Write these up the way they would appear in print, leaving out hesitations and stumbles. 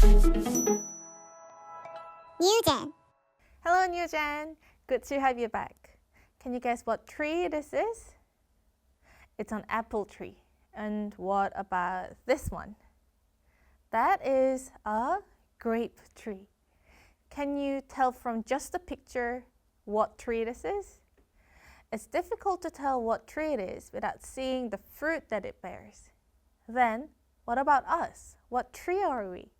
Newgen. Hello, Newgen. Good to have you back. Can you guess what tree this is? It's an apple tree. And what about this one? That is a grape tree. Can you tell from just the picture what tree this is? It's difficult to tell what tree it is without seeing the fruit that it bears. Then, what about us? What tree are we?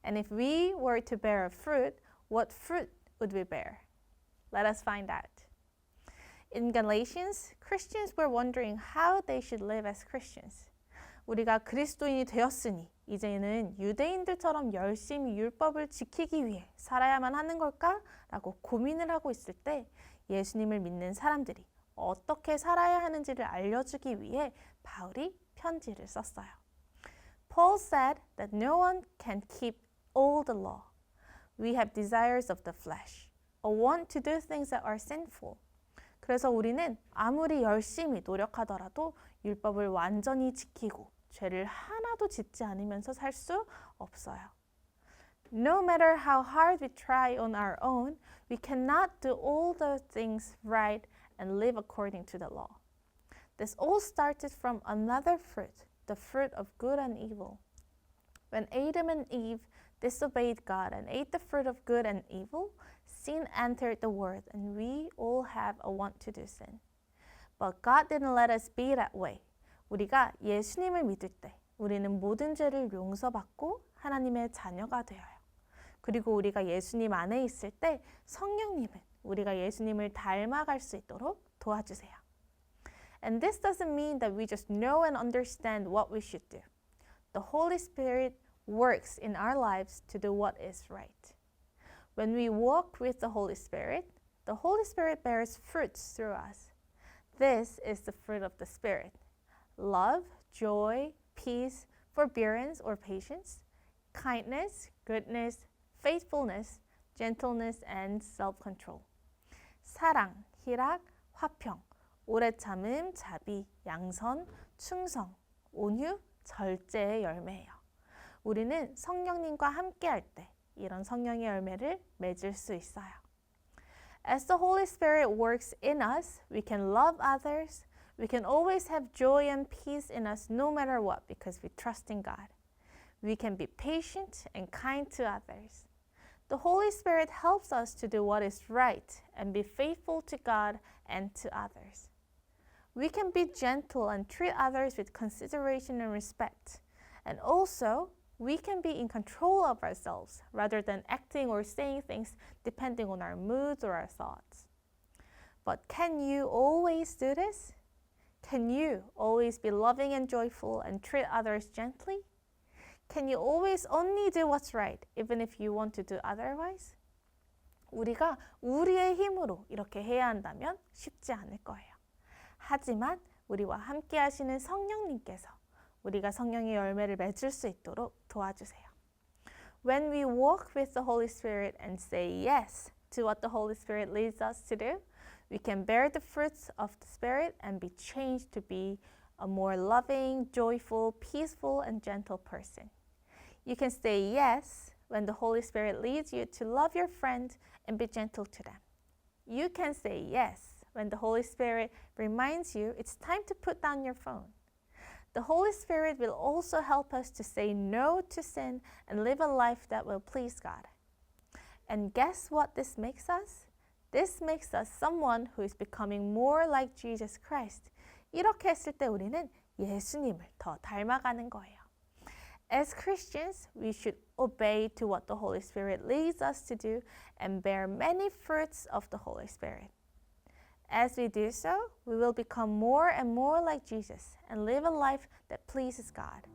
And if we were to bear a fruit, what fruit would we bear? Let us find out. In Galatians, Christians were wondering how they should live as Christians. 우리가 그리스도인이 되었으니 이제는 유대인들처럼 열심히 율법을 지키기 위해 살아야만 하는 걸까? 라고 고민을 하고 있을 때 예수님을 믿는 사람들이 어떻게 살아야 하는지를 알려주기 위해 바울이 편지를 썼어요. Paul said that no one can keep all the law. We have desires of the flesh, or want to do things that are sinful. 그래서 우리는 아무리 열심히 노력하더라도 율법을 완전히 지키고 죄를 하나도 짓지 않으면서 살 수 없어요. No matter how hard we try on our own, we cannot do all the things right and live according to the law. This all started from another fruit, the fruit of good and evil. When Adam and Eve disobeyed God and ate the fruit of good and evil, sin entered the world and we all have a want to do sin. But God didn't let us be that way. 우리가 예수님을 믿을 때 우리는 모든 죄를 용서받고 하나님의 자녀가 되어요. 그리고 우리가 예수님 안에 있을 때 성령님은 우리가 예수님을 닮아갈 수 있도록 도와주세요. And this doesn't mean that we just know and understand what we should do. The Holy Spirit works in our lives to do what is right. When we walk with the Holy Spirit bears fruits through us. This is the fruit of the Spirit: love, joy, peace, forbearance or patience, kindness, goodness, faithfulness, gentleness, and self-control. 사랑, 희락, 화평, 오래 참음, 자비, 양선, 충성, 온유, 절제의 열매예요. 우리는 성령님과 함께 할 때 이런 성령의 열매를 맺을 수 있어요. As the Holy Spirit works in us, we can love others. We can always have joy and peace in us no matter what because we trust in God. We can be patient and kind to others. The Holy Spirit helps us to do what is right and be faithful to God and to others. We can be gentle and treat others with consideration and respect. And also, we can be in control of ourselves rather than acting or saying things depending on our moods or our thoughts. But can you always do this? Can you always be loving and joyful and treat others gently? Can you always only do what's right even if you want to do otherwise? 우리가 우리의 힘으로 이렇게 해야 한다면 쉽지 않을 거예요. 하지만 우리와 함께 하시는 성령님께서 우리가 성령의 열매를 맺을 수 있도록 도와주세요. When we walk with the Holy Spirit and say yes to what the Holy Spirit leads us to do, we can bear the fruits of the Spirit and be changed to be a more loving, joyful, peaceful, and gentle person. You can say yes when the Holy Spirit leads you to love your friend and be gentle to them. You can say yes when the Holy Spirit reminds you it's time to put down your phone. The Holy Spirit will also help us to say no to sin and live a life that will please God. And guess what this makes us? This makes us someone who is becoming more like Jesus Christ. 이렇게 했을 때 우리는 예수님을 더 닮아가는 거예요. As Christians, we should obey to what the Holy Spirit leads us to do and bear many fruits of the Holy Spirit. As we do so, we will become more and more like Jesus and live a life that pleases God.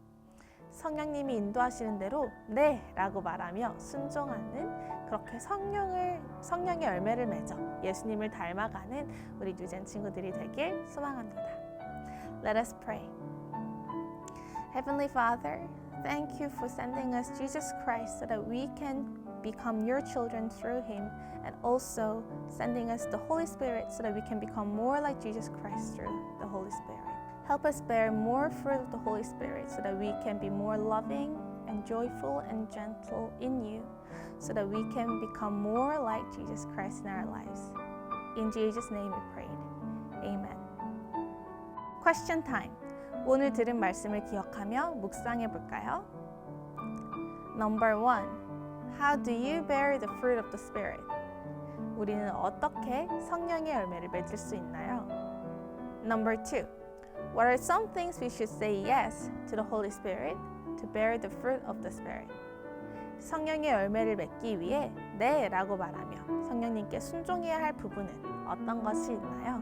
성령님이 인도하시는 대로 네 라고 말하며 순종하는 그렇게 성령의 열매를 맺어 예수님을 닮아가는 우리 뉴젠 친구들이 되길 소망합니다. Let us pray. Heavenly Father, thank you for sending us Jesus Christ so that we can become your children through him, and also sending us the Holy Spirit so that we can become more like Jesus Christ through the Holy Spirit. Help us bear more fruit of the Holy Spirit so that we can be more loving and and joyful and gentle in you, so that we can become more like Jesus Christ in our lives. In Jesus' name we prayed. Amen. Question time. 오늘 들은 말씀을 기억하며 묵상해 볼까요? Number 1. How do you bear the fruit of the Spirit? 우리는 어떻게 성령의 열매를 맺을 수 있나요? Number 2. What are some things we should say yes to the Holy Spirit to bear the fruit of the Spirit? 성령의 열매를 맺기 위해 네 라고 말하며 성령님께 순종해야 할 부분은 어떤 것이 있나요?